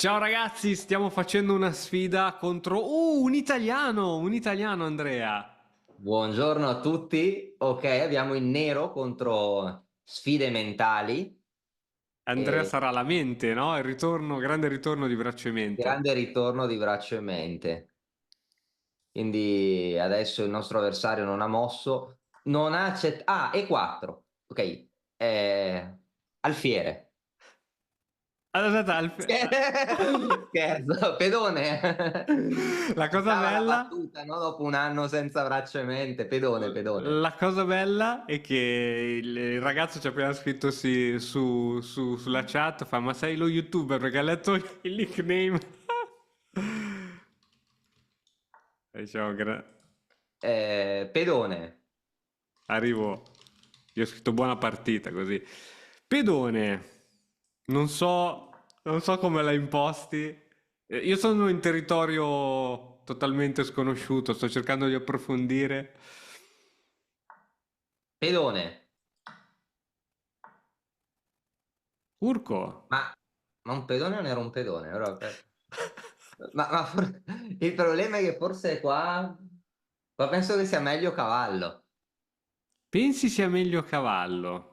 Ciao ragazzi, stiamo facendo una sfida contro un italiano Andrea. Buongiorno a tutti. Ok, abbiamo il nero contro sfide mentali Andrea e sarà la mente, no? Il ritorno, grande ritorno di Braccio e Mente. grande ritorno di braccio e mente. Quindi adesso il nostro avversario non ha mosso, non ha accettato. Ah, e 4. Ok, Alfiere. Allora, aspetta, Scherzo, pedone. la Ci cosa stava la bella, battuta, no? Dopo un anno senza braccio e mente. Pedone, pedone. la cosa bella è che il ragazzo ci ha appena scritto sulla chat, fa, ma sei lo youtuber perché ha letto il nickname. E diciamo, Pedone. arrivo, io ho scritto buona partita così. Pedone, non so come la imposti. Io sono in territorio totalmente sconosciuto, sto cercando di approfondire. Pedone. Urco. Ma un pedone non era un pedone, però, il problema è che forse qua penso che sia meglio cavallo. Pensi sia meglio cavallo?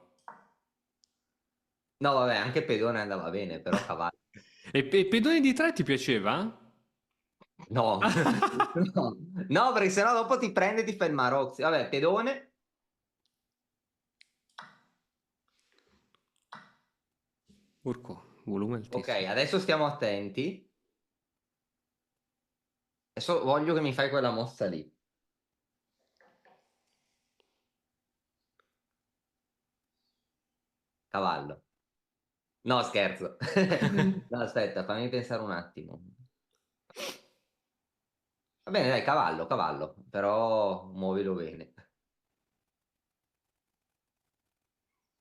No, vabbè, anche pedone andava bene, però cavallo. E pedone di tre ti piaceva? No, no, no, perché sennò dopo ti prende e ti fa il Marozzi. Vabbè, pedone. Urco, volume Ok, altissimo. adesso stiamo attenti. Adesso voglio che mi fai quella mossa lì. Cavallo. No, scherzo. No, aspetta, fammi pensare un attimo. Va bene, dai, cavallo, cavallo, però muovilo bene.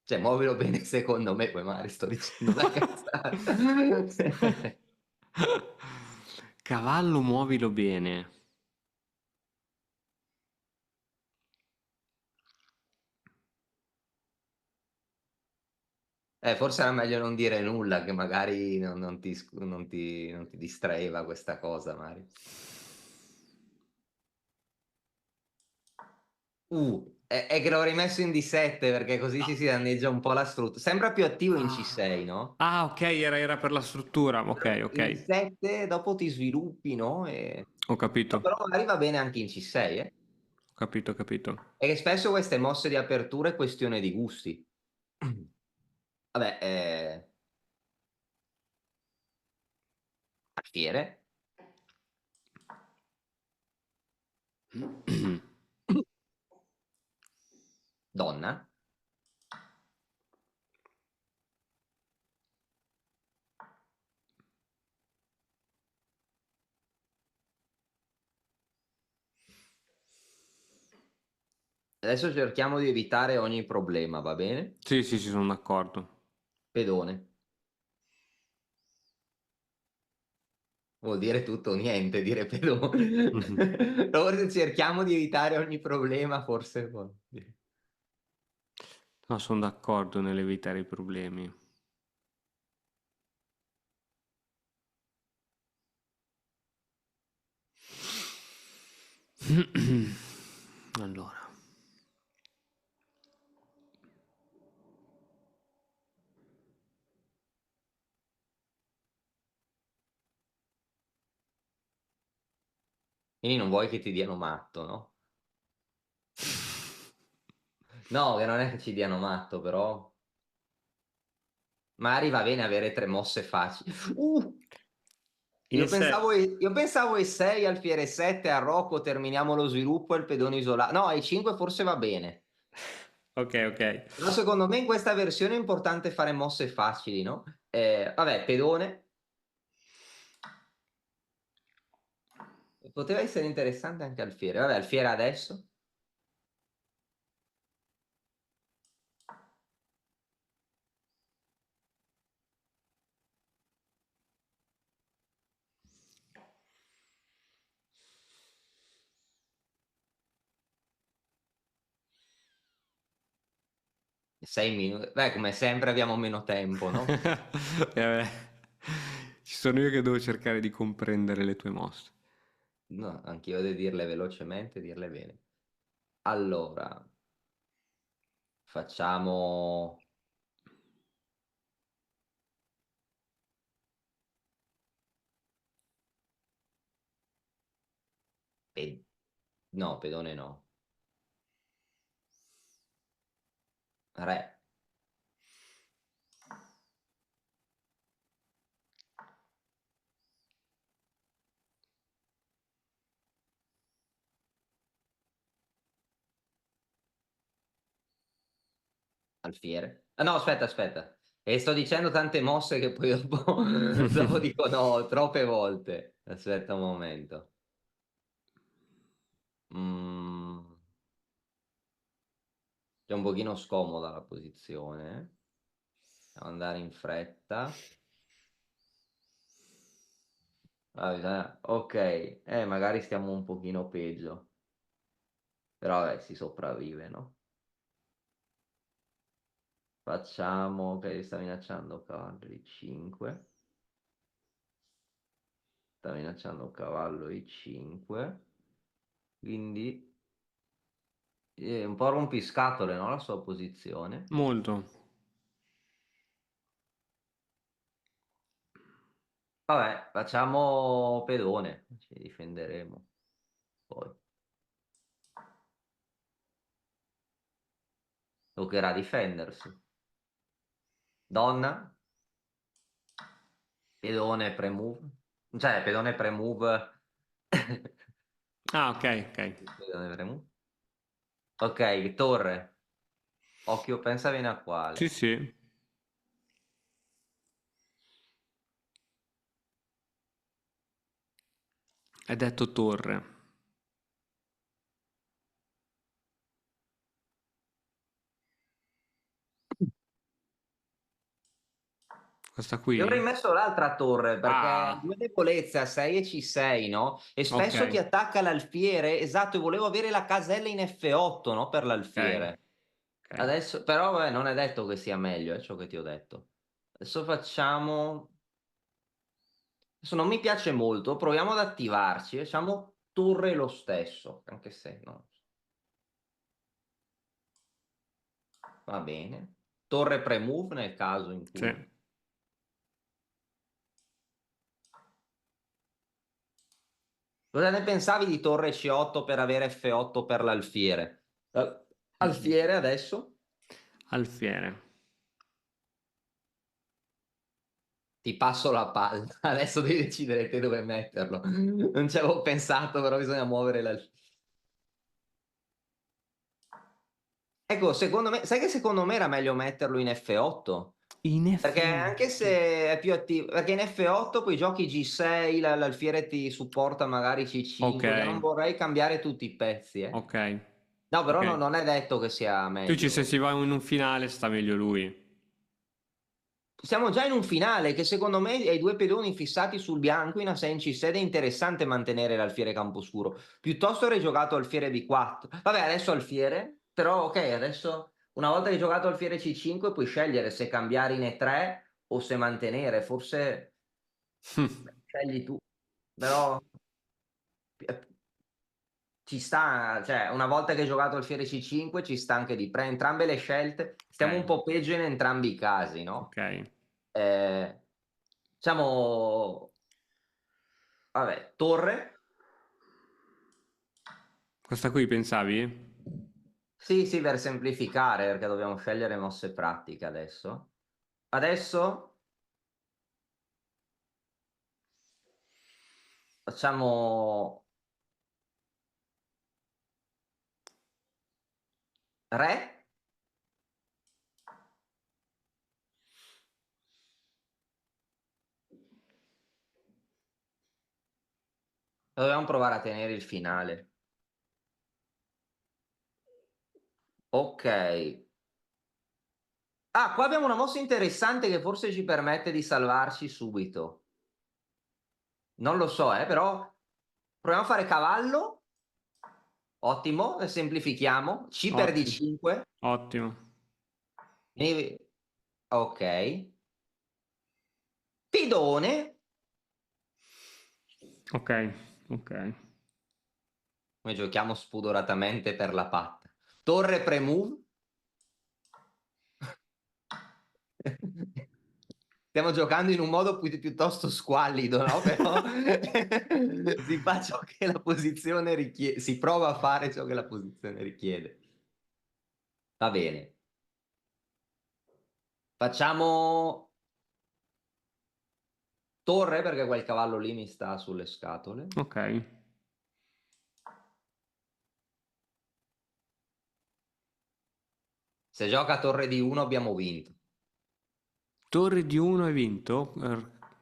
Cioè, muovilo bene secondo me, poi magari sto dicendo una cazzata. Cavallo, muovilo bene. Forse era meglio non dire nulla, che magari non ti distraeva questa cosa, Mari. È che l'ho rimesso in D7 perché così si danneggia un po' la struttura. Sembra più attivo in Ah, C6, no? ah, ok, era per la struttura. Ok, In ok. D7 dopo ti sviluppi, no? Ho capito, No, però magari va bene anche in C6, eh? ho capito, ho capito. E che spesso queste mosse di apertura è questione di gusti. Vabbè, alfiere, donna. Adesso cerchiamo di evitare ogni problema, va bene? Sì, sì, sì, sono d'accordo. Pedone. Vuol dire tutto o niente, dire pedone. Mhm. Forse cerchiamo di evitare ogni problema, forse. No, sono d'accordo nell'evitare i problemi. Allora, Quindi non vuoi che ti diano matto, no? No, che non è che ci diano matto, però. Magari va bene avere tre mosse facili. in Io pensavo E6, alfiere 7, a Rocco terminiamo lo sviluppo e il pedone isolato. No, E5 forse va bene. Ok, ok. Però secondo me in questa versione è importante fare mosse facili, no? Vabbè, pedone. Poteva essere interessante anche alfiere. Vabbè, alfiere adesso. 6 minuti. Beh, come sempre abbiamo meno tempo, no? Vabbè. Ci sono io che devo cercare di comprendere le tue mosse. No, anch'io devo dirle velocemente, dirle bene. Allora, facciamo... pe- No, pedone no. Re. Alfiere. Ah, no, aspetta. E sto dicendo tante mosse che poi dopo, dopo dico no, troppe volte. Aspetta un momento. Mm, È un pochino scomoda la posizione. Devo andare in fretta. Ok, magari stiamo un pochino peggio. Però vabbè, si sopravvive, no? Facciamo che sta minacciando cavallo i 5. Sta minacciando cavallo i 5. Quindi è un po' rompiscatole, no? La sua posizione. Molto. Vabbè, facciamo pedone. Ci difenderemo. Poi toccherà difendersi. Donna. Pedone pre-move. Cioè, pedone pre-move. Ah, ok, ok. Pedone pre-move. Ok, torre. Occhio, pensa bene a Sì, quale. sì. È detto torre. Questa Io avrei qui? messo l'altra torre perché ha Ah, due debolezze a 6 e C6, no? E ok, spesso ti attacca l'alfiere. Esatto, e volevo avere la casella in F8, no? Per ok, l'alfiere. ok. Adesso, però, vabbè, non è detto che sia meglio, è ciò che ti ho detto. Adesso facciamo. Adesso non mi piace molto, proviamo ad attivarci. Facciamo torre lo stesso, anche se no. Va bene. Torre pre-move nel caso in Sì. cui. Cosa ne pensavi di torre C8 per avere F8 per l'alfiere? Alfiere adesso? Alfiere. Ti passo la palla. Adesso devi decidere te dove metterlo. Non ci avevo pensato, però bisogna muovere l'alfiere. Ecco, secondo me, sai che secondo me era meglio metterlo in F8? In Perché anche F8. se è più attivo, perché in F8 poi giochi G6, l'alfiere ti supporta magari Ok, C5, che non vorrei cambiare tutti i pezzi, eh. ok, No, però ok. non è detto che sia Tu dici se meglio. si va in un finale sta meglio lui. Siamo già in un finale che secondo me ai due pedoni fissati sul bianco in A6 C6 è interessante mantenere l'alfiere camposcuro. Piuttosto avrei giocato alfiere B4. Vabbè, adesso alfiere, però ok, adesso una volta che hai giocato alfiere C5 puoi scegliere se cambiare in E3 o se mantenere. Forse scegli tu, però eh, ci sta, cioè una volta che hai giocato alfiere C5 ci sta anche di prendere entrambe le scelte. Stiamo un Ok, po' peggio in entrambi i casi, no? ok. Eh, diciamo, vabbè, torre. Questa qui pensavi? Sì, sì, per semplificare, perché dobbiamo scegliere mosse pratiche adesso. Adesso facciamo re. Dobbiamo provare a tenere il finale. Ok. Ah, qua abbiamo una mossa interessante che forse ci permette di salvarci subito. Non lo so, però proviamo a fare cavallo. Ottimo, semplifichiamo. C per Ottimo, D5. ottimo. Ok. Pedone. Ok, ok. Noi giochiamo spudoratamente per la patta. Torre pre-move. Stiamo giocando in un modo piuttosto squallido, no? Però si fa ciò che la posizione richiede, si prova a fare ciò che la posizione richiede. Va bene. Facciamo torre perché quel cavallo lì mi sta sulle scatole. Ok. Se gioca torre di 1 abbiamo vinto. Torre di 1 hai vinto?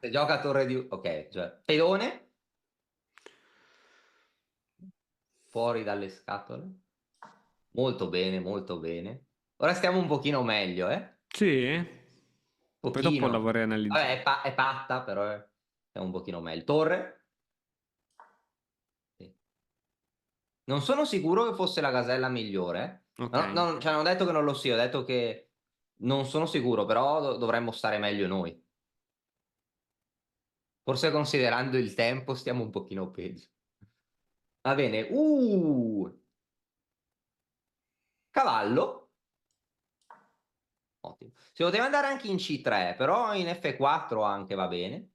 Se gioca torre di... Ok, cioè pedone fuori dalle scatole. Molto bene, molto bene. Ora stiamo un pochino meglio, eh? Sì? Poi dopo la Pochino. vorrei Vabbè, analizzare. è patta, però stiamo un pochino meglio. Torre. Sì. Non sono sicuro che fosse la casella migliore. Ok. No, cioè, non ho detto che non lo sia, ho detto che non sono sicuro, però dovremmo stare meglio noi. Forse considerando il tempo stiamo un pochino peggio. Va bene. Cavallo. Ottimo. Si poteva andare anche in C3, però in F4 anche va bene.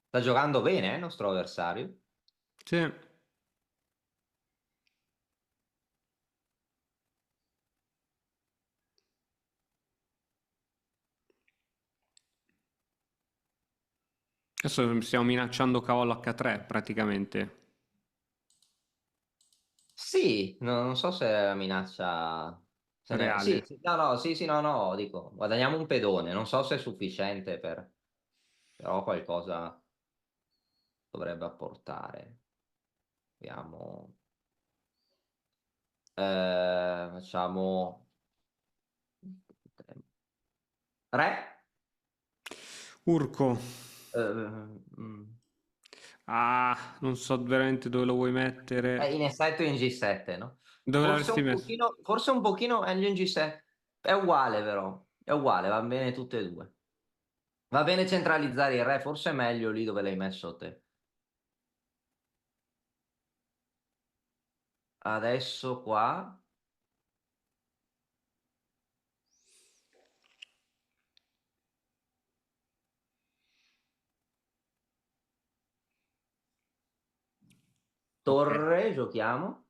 Sta giocando bene, il nostro avversario. Sì. Adesso stiamo minacciando cavallo H3 praticamente. Sì, non so se la minaccia... Sì, Reale. sì, no, no, sì, sì, no, no, dico, guadagniamo un pedone, non so se è sufficiente per... però qualcosa dovrebbe apportare. Vediamo. Facciamo... Re? Urco. Mm. Ah, non so veramente dove lo vuoi In mettere. effetti in G7, no? Dove l'avresti messo? Forse un pochino meglio in G7. È uguale però, è uguale, va bene tutte e due. Va bene centralizzare il re, forse è meglio lì dove l'hai messo te. Adesso qua, Ok. torre, giochiamo,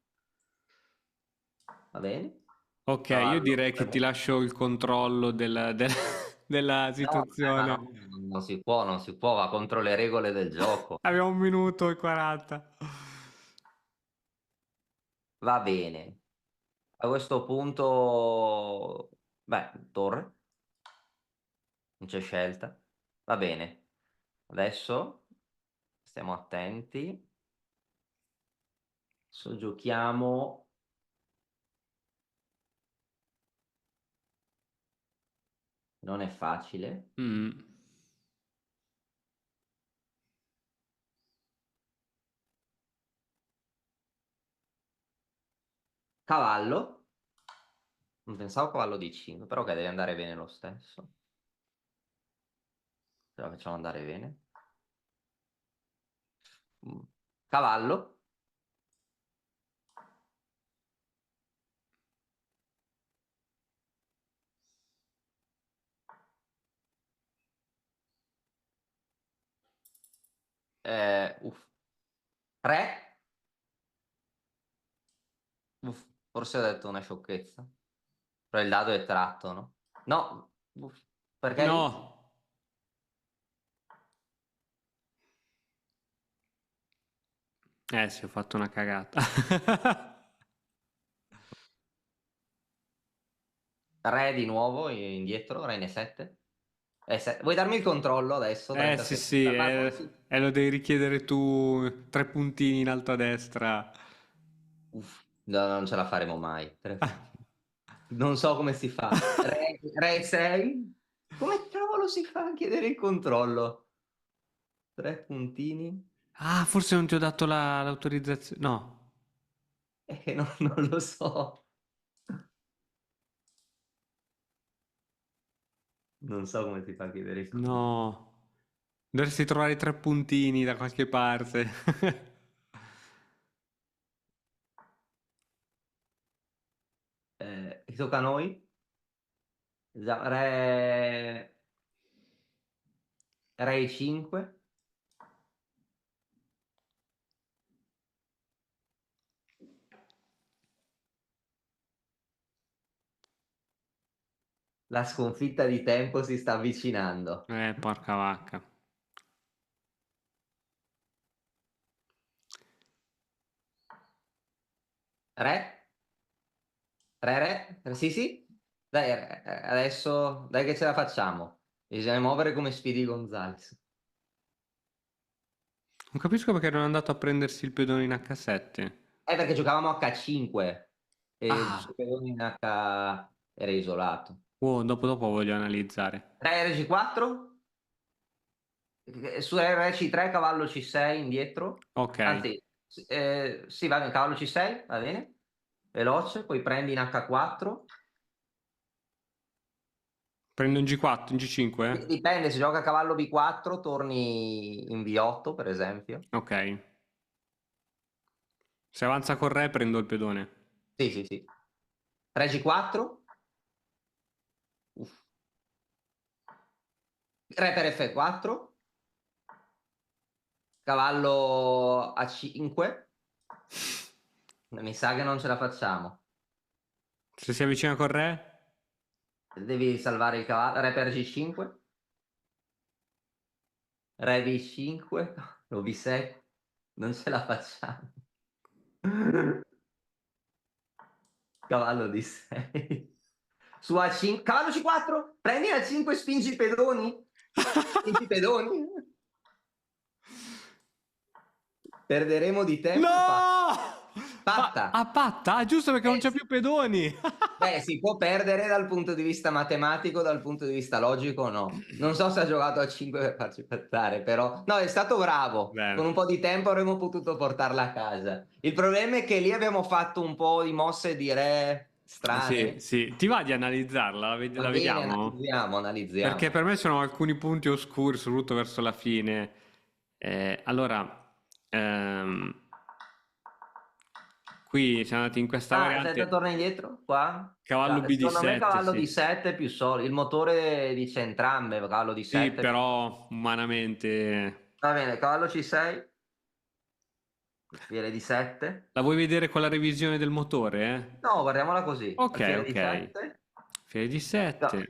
va bene? Ok, io Cavallo, direi che ti premo. lascio il controllo della No, ma situazione. no, non si può, non si può, va contro le regole del gioco. Abbiamo 1 minuto e 40. Va bene. A questo punto, beh, torre, non c'è scelta. Va bene. Adesso stiamo attenti. Adesso giochiamo non è facile. Mm. Cavallo. Non pensavo cavallo di 5, però che deve andare bene lo stesso. Ce la facciamo andare bene. Mm. Cavallo. Uff. Re. Uff. Forse ho detto una sciocchezza. Però il dado è tratto, no? No. Uff. Perché lì? No. Sì, ho fatto una cagata. Re di nuovo indietro, re in E7. Vuoi darmi il controllo adesso? 30 Sì, secondi. sì, Ma così. lo devi richiedere tu, 3 puntini in alto a destra. Uff, no, non ce la faremo mai. Non so come si fa. Re 6? Come cavolo si fa a chiedere il controllo? 3 puntini? Ah, forse non ti ho dato l'autorizzazione. No. Non lo so. Non so come si fa a chiudere i conti. No. Dovresti trovare i 3 puntini da qualche parte. Tocca a noi. Re... Re 5. La sconfitta di tempo si sta avvicinando. Porca vacca. Re? Sì, sì. Dai, adesso dai che ce la facciamo. Bisogna muovere come Speedy Gonzales. Non capisco perché non è andato a prendersi il pedone in H7. Perché giocavamo H5 e il Ah, suo pedone in H era isolato. dopo voglio analizzare. Re RG4? Su RC3 cavallo C6 indietro. Ok, Anzi, sì, va bene, cavallo C6, va bene. Veloce, poi prendi in H4. prendo un G4, un G5? Dipende, se gioca cavallo B4 torni in V8 per esempio. Ok. Se avanza con re prendo il pedone. Sì, sì, sì. Re G4. Uff. Re per F4. Cavallo A5. Mi sa che non ce la facciamo. Se si avvicina con re? Devi salvare il cavallo. Re per G5. Re B5. O B6. Non ce la facciamo. Cavallo D6. Su A5. Cavallo C4. Prendi A5 e spingi i pedoni. Spingi i pedoni. Perderemo di tempo. No! Fatta. Patta? Ah, giusto perché non c'è Sì. più pedoni. Beh, si può perdere dal punto di vista matematico, dal punto di vista logico, no. Non so se ha giocato a 5 per farci passare, però... No, è stato bravo. Con Bene. un po' di tempo avremmo potuto portarla a casa. Il problema è che lì abbiamo fatto un po' di mosse di re Sì, strane. sì. Ti va di analizzarla? Va La bene, vediamo? Perché analizziamo. per me sono alcuni punti oscuri, soprattutto verso la fine. Allora, ehm, qui siamo andati in questa Aspetta, variante. torna indietro, qua. Cavallo Secondo me BD7, cavallo sì. di 7 è più solido. Il motore dice entrambe, cavallo di Sì, 7. però umanamente... Va bene, cavallo C6, alfiere di 7. La vuoi vedere con la revisione del motore? No, guardiamola così. Ok, Alfiere di ok. 7. Fiere di 7.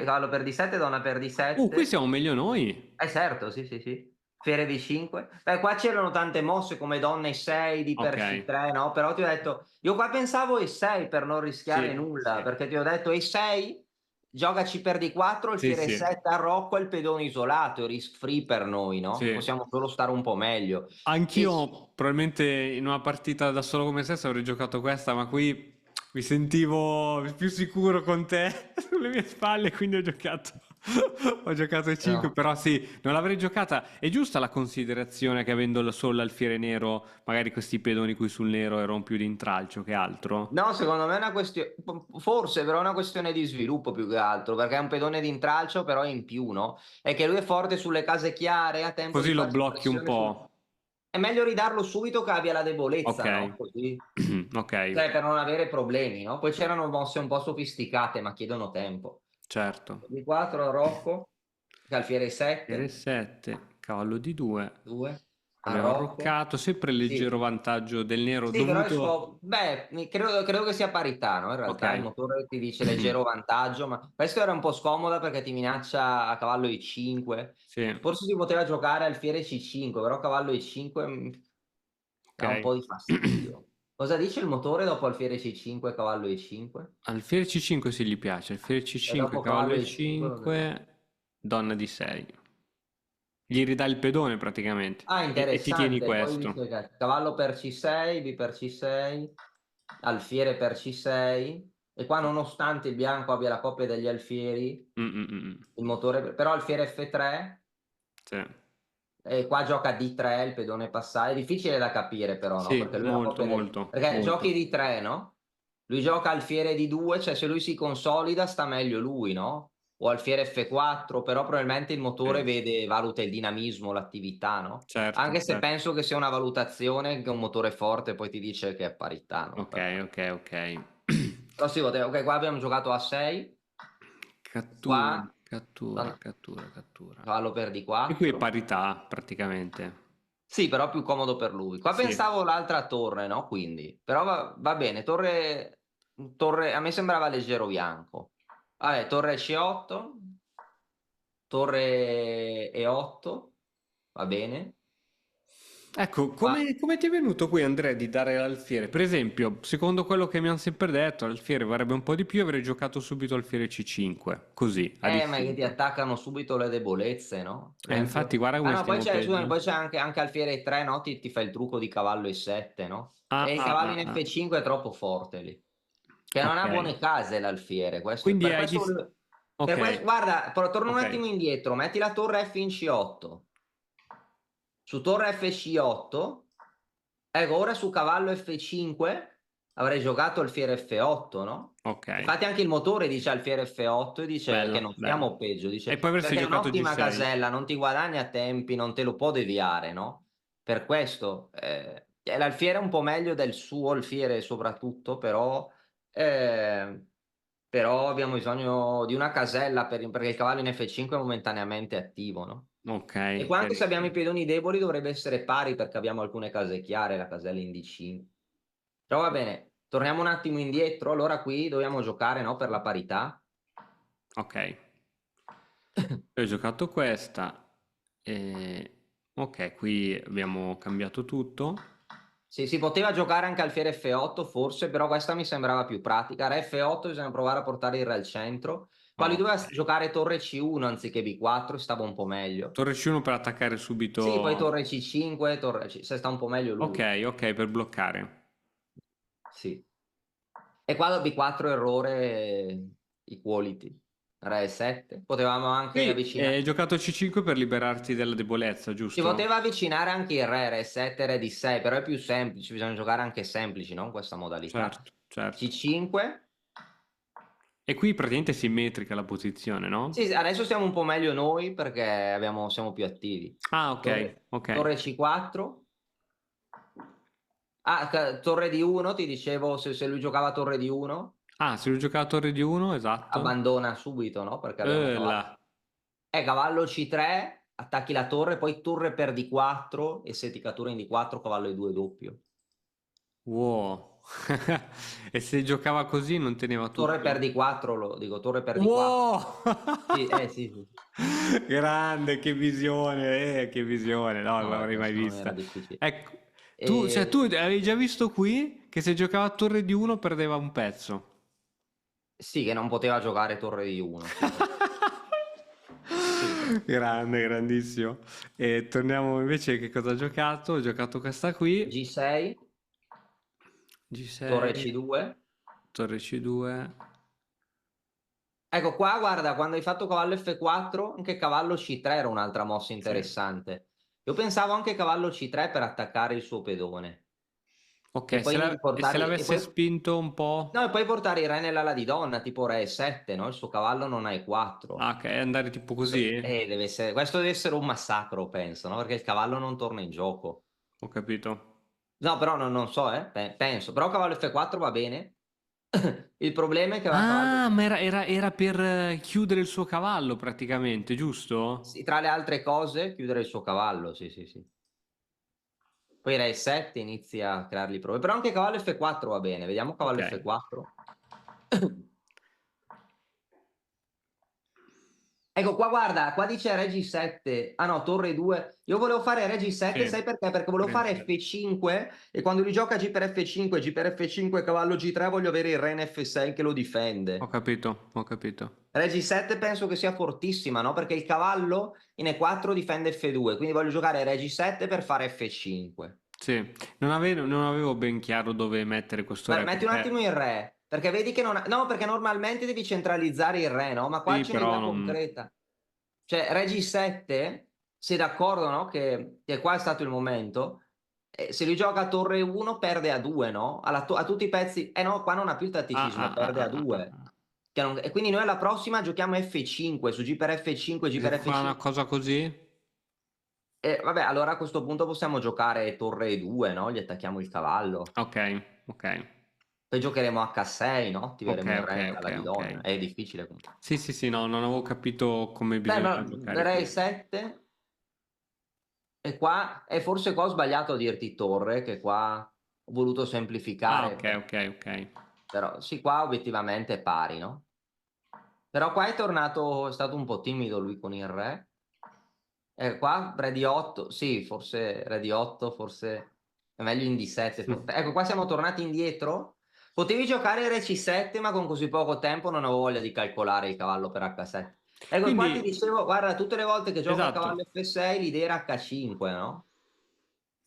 Cavallo per D7, donna per Qui D7. siamo meglio noi. Certo, sì, sì, sì. Fiere di 5. Beh, qua c'erano tante mosse come donna e 6, di per Ok, C3, no? Però ti ho detto, io qua pensavo E6 per non rischiare sì, nulla, perché ti ho detto E6, gioca C per D4, sì, alfiere sì, 7 a Rocco e il pedone isolato, è risk free per noi, no? sì. Possiamo solo stare un po' meglio. E Anch'io probabilmente in una partita da solo come stesso avrei giocato questa, ma qui mi sentivo più sicuro con te sulle mie spalle, quindi ho giocato, ho giocato i 5, no. però sì, non l'avrei giocata. È giusta la considerazione che avendo solo l'alfiere nero, magari questi pedoni qui sul nero erano più di intralcio che altro? No, secondo me è una questione, forse però è una questione di sviluppo più che altro, perché è un pedone di intralcio però è in più, no? È che lui è forte sulle case chiare, ha tempo di Così lo farsi blocchi un pressione sul... po'. È meglio ridarlo subito che abbia la Ok, debolezza, no? Così, ok, cioè per non avere problemi, no? Poi c'erano mosse un po' sofisticate, ma chiedono tempo. certo. Di 4 Rocco, alfiere Fiere 7, 7, cavallo di 2. 2, a Abbiamo Rocco, arroccato, sempre il sì. leggero vantaggio del nero Sì, però dovuto... beh, credo che sia parità, no? In Ok. realtà il motore ti dice leggero vantaggio, ma questo era un po' scomoda perché ti minaccia a cavallo I5. Sì, Forse si poteva giocare alfiere C5, però cavallo I5 dà un ok. po' di fastidio. Cosa dice il motore dopo alfiere C5 e cavallo I5? Alfiere C5 sì, gli piace. Alfiere E C5, dopo cavallo cavallo I5 cosa dice? E5, donna di 6. Gli ridà il pedone praticamente. Ah, E ti tieni interessante. Poi questo. dice che cavallo per C6, B per C6, alfiere per C6. E qua, nonostante il bianco abbia la coppia degli alfieri, Mm, mm, mm, mm. il motore, però alfiere F3, Sì. e qua gioca D3, il pedone passa. È difficile da capire, però, no? Sì, Perché lui ha la molto, coppia del. molto, Perché giochi molto. D3, no? Lui gioca alfiere D2, cioè se lui si consolida sta meglio lui, no? o alfiere F4, però probabilmente il motore Sì. valuta il dinamismo, l'attività, no? Certo, Anche se certo. penso che sia una valutazione che un motore forte poi ti dice che è parità, no? Ok, ok, ok. Però sì, ok, qua abbiamo giocato a 6, Cattura, qua cattura, cattura, cattura. cavallo per E qui è D4. parità, praticamente. Sì, però più comodo per lui. Qua Sì. pensavo l'altra torre, no? Quindi, però va bene, torre, a me sembrava leggero bianco. Vabbè, torre C8, torre E8, va bene. Ecco, Qua, come ti è venuto qui, Andrea, di dare l'alfiere? Per esempio, secondo quello che mi hanno sempre detto, l'alfiere varrebbe un po' di più, avrei giocato subito alfiere C5, così, a ma è che ti distinto. attaccano subito le debolezze, no? Per esempio. Infatti, guarda Ah come no, poi stiamo c'è, scusami, peggio. poi c'è anche alfiere E3, no? Ti fa il trucco di cavallo E7, no? Ah, E il ah, cavallo ah, in ah. F5 è troppo forte lì. Che non Ok. ha buone case l'alfiere, Quindi per hai questo, dis... Ok, guarda, però torno un attimo ok. indietro, metti la torre F in C8, su torre FC8, ecco, ora su cavallo F5 avrei giocato alfiere F8, no? Ok, Infatti anche il motore dice alfiere F8 e dice che bello, non bello. stiamo peggio, E dice poi avresti perché è giocato un'ottima G6. casella, non ti guadagna tempi, non te lo può deviare, no? Per questo, l'alfiere è un po' meglio del suo alfiere soprattutto, eh, però abbiamo bisogno di una casella perché il cavallo in F5 è momentaneamente attivo, no? Ok, E qua anche se abbiamo i chiarissimo. pedoni deboli dovrebbe essere pari perché abbiamo alcune case chiare, la casella in D5. Però va bene, torniamo un attimo indietro, allora qui dobbiamo giocare, no, per la parità. Ok. Io ho giocato questa. E... Ok, qui abbiamo cambiato tutto. Sì, si poteva giocare anche alfiere F8 forse, però questa mi sembrava più pratica. Re F8 bisogna provare a portare il re al centro. Qua lui Ok. doveva giocare torre C1 anziché B4, stava un po' meglio. Torre C1 per attaccare Sì, poi subito. torre C5, se sta un po' meglio Ok, lui. ok, per bloccare. Sì. E qua B4 errore equality. Re 7. Potevamo anche Qui avvicinare. hai giocato C5 per liberarti dalla debolezza, Si giusto? poteva avvicinare anche il re 7, re di 6, però è più semplice, bisogna giocare anche semplici, no? In questa modalità. Certo, certo. C5. E qui praticamente è simmetrica la posizione, no? Sì, adesso stiamo un po' meglio noi perché siamo più attivi. Ah, ok, ok. Torre C4. Ah, torre di 1, ti dicevo, se lui giocava torre di 1, Ah, se lui gioca a torre di 1, esatto. abbandona subito, no? Perché abbiamo cavallo. Là. Cavallo C3, attacchi la torre, poi torre per D4 e se ti cattura in D4 cavallo E2 doppio. Wow. E se giocava così non teneva Torre per tutto? D4, lo dico, torre per D4. Wow! Sì, sì, sì. Grande, che visione, no, non No, l'avrei mai questo non era vista. difficile. Ecco, cioè, tu E... avevi già visto qui che se giocava a torre di 1 perdeva un pezzo. Sì, che non poteva giocare torre di 1, sì, sì. Sì, Grande, grandissimo. E torniamo invece che cosa ho giocato? Ho giocato questa qui, G6, torre G6, C2. torre C2. Ecco qua, guarda, quando hai fatto cavallo F4, anche cavallo C3 era un'altra mossa Sì. interessante. Io pensavo anche cavallo C3 per attaccare il suo pedone. Ok, E poi e se portargli... l'avesse spinto un po'... No, e poi portare il re nell'ala di donna, tipo re E7, no? Il suo cavallo non ha E4. Ah, ok, andare tipo così? Questo deve essere un massacro, penso, no? Perché il cavallo non torna in gioco. Ho capito. No, però non so, penso. Però cavallo F4 va bene. Il problema è che aveva cavallo... Ah, ma era per chiudere il suo cavallo praticamente, giusto? Sì, tra le altre cose, chiudere il suo cavallo, sì, sì, sì. Poi re 7 inizia a creargli problemi. Però anche cavallo F4 va bene. Vediamo Ok. cavallo F4. Ecco qua, guarda, qua dice re G7. Ah no, torre 2. Io volevo fare re G7, sai Sì. perché? Perché volevo fare Friendship. F5 e quando lui gioca G per F5, G per F5, cavallo G3, voglio avere il re in F6 che lo Ho difende. capito, ho capito. Re G7 penso che sia fortissima, no? Perché il cavallo in E4 difende F2, quindi voglio giocare re G7 per fare F5. Sì, non avevo ben chiaro dove mettere questo re Metti un attimo perché... il re, perché vedi che non ha... No, perché normalmente devi centralizzare il re, no? Ma qua Sì, c'è però un'idea non... concreta. Cioè, re G7, sei d'accordo, no? Che qua è stato il momento. Se lui gioca a torre 1 perde a 2, no? A tutti i pezzi... no, qua non ha più il Ah, tatticismo, ah, ah, perde a ah, ah, 2. ah. E quindi noi alla prossima giochiamo F5 su G per F5, G Se per fa una F5. cosa così? E vabbè, allora a questo punto possiamo giocare torre E2, no? Gli attacchiamo il cavallo. Ok, ok, Poi giocheremo H6, no? ok, Attiveremo il ok, re ok, alla ok. bidonna. È difficile comunque. Sì, sì, sì, no, non avevo capito come Beh, ma bisognava giocare re qui. 7. E qua, e forse qua ho sbagliato a dirti torre, che qua ho voluto Ah, semplificare. ok, ok, ok. Però sì, qua obiettivamente è pari, no? Però qua è stato un po' timido lui con il re. Qua re di 8, sì, forse re di 8, forse è meglio in D7. Ecco, qua siamo tornati indietro. Potevi giocare re C7, ma con così poco tempo non avevo voglia di calcolare il cavallo per H7. Ecco, qua ti Quindi, dicevo, guarda, tutte le volte che gioco a esatto, cavallo F6 l'idea era H5, no?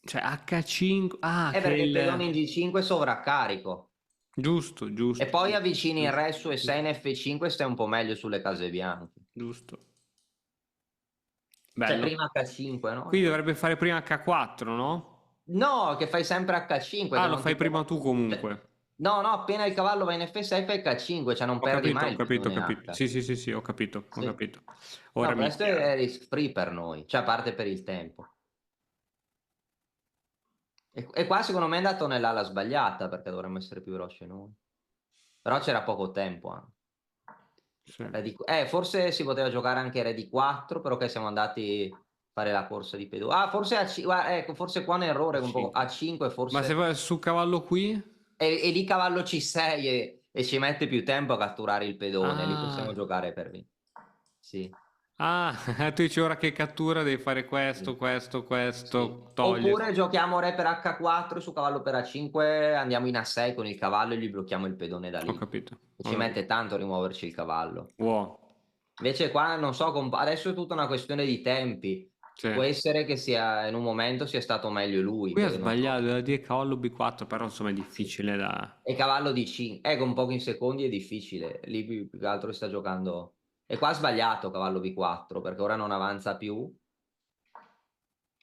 cioè H5, ah, È che perché il pedone il... in G5 è sovraccarico. Giusto, E giusto, poi giusto, avvicini il giusto, re su E6 in F5 stai un po' meglio sulle case bianche. giusto. Cioè Bello. prima H5, no? Quindi dovrebbe fare prima H4, no? No, che fai sempre H5, che Ah, lo non ti fai prima tu cioè, comunque. no, no, appena il cavallo va in F6 fai H5, cioè non Ho perdi capito, mai ho il capito, ho pedone capito. H. Sì, sì, sì, sì, ho capito, ho Sì. capito. No, Ora mi è questo chiaro. è risk free per noi, cioè a parte per il tempo. E qua secondo me è andato nell'ala sbagliata perché dovremmo essere più veloci noi. Però c'era poco tempo anche. Sì. Forse si poteva giocare anche Re di 4, però che siamo andati a fare la corsa di pedone. Ah, forse ecco, forse qua un errore, un po' 5. A5 Ma se forse. vai su cavallo qui? E lì cavallo C6 e ci mette più tempo a catturare il pedone, lì possiamo Ah, giocare per vincere. Sì, ah, tu dici ora che cattura devi fare questo, sì, questo, sì. questo, togliere. Oppure giochiamo re per H4 su cavallo per A5, andiamo in A6 con il cavallo e gli blocchiamo il pedone da Ho lì. capito, E ho ci capito. mette tanto a rimuoverci il cavallo. Wow, Invece qua non so, adesso è tutta una questione di tempi. Può sì. essere che sia in un momento sia stato meglio lui, Qui ha perché non so. sbagliato da dire cavallo B4, però insomma è Sì. difficile da... E cavallo di 5, con pochi secondi è difficile. Lì più che altro sta giocando. E qua ha sbagliato cavallo B4 perché ora non avanza più.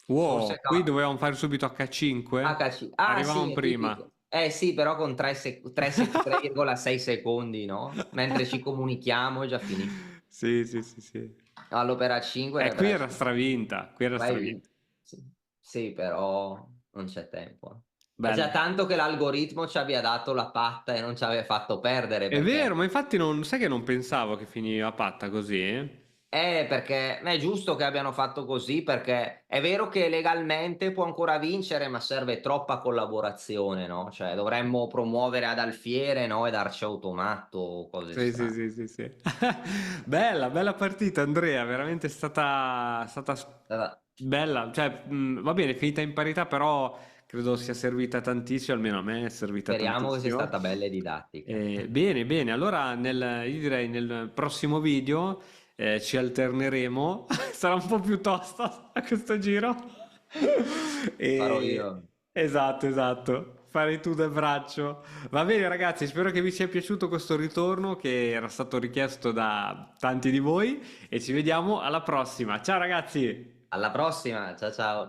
Wow, Forse qui dovevamo fare subito H5? HC. Ah sì, Arrivavamo è prima. tipico. Sì, però con 3,6 secondi, no? Mentre ci comunichiamo è già finito. Sì, sì, sì, sì. Cavallo per A5, re per Qui era A5. stravinta, qui era Qua hai stravinta. vinto. Sì, sì, però non c'è tempo. È già Bello. tanto che l'algoritmo ci abbia dato la patta e non ci aveva fatto perdere È vero, perché ma infatti non... Sai che non pensavo che finiva patta così? perché è giusto che abbiano fatto così, perché è vero che legalmente può ancora vincere, ma serve troppa collaborazione, no? Cioè dovremmo promuovere ad Alfiere, no? E darci automatto o cose Sì, sì, strane. sì, sì, sì. Bella, bella partita, Andrea, veramente stata Allora, bella. Cioè, va bene, finita in parità, però credo sia servita tantissimo, almeno a me è servita speriamo che sia tantissimo. stata bella e didattica. Bene, bene, allora io direi nel prossimo video ci alterneremo, sarà un po' più tosta a questo giro. Farò E... io. Esatto, esatto, fare tu da braccio. Va bene ragazzi, spero che vi sia piaciuto questo ritorno che era stato richiesto da tanti di voi e ci vediamo alla prossima. Ciao ragazzi! Alla prossima, ciao ciao.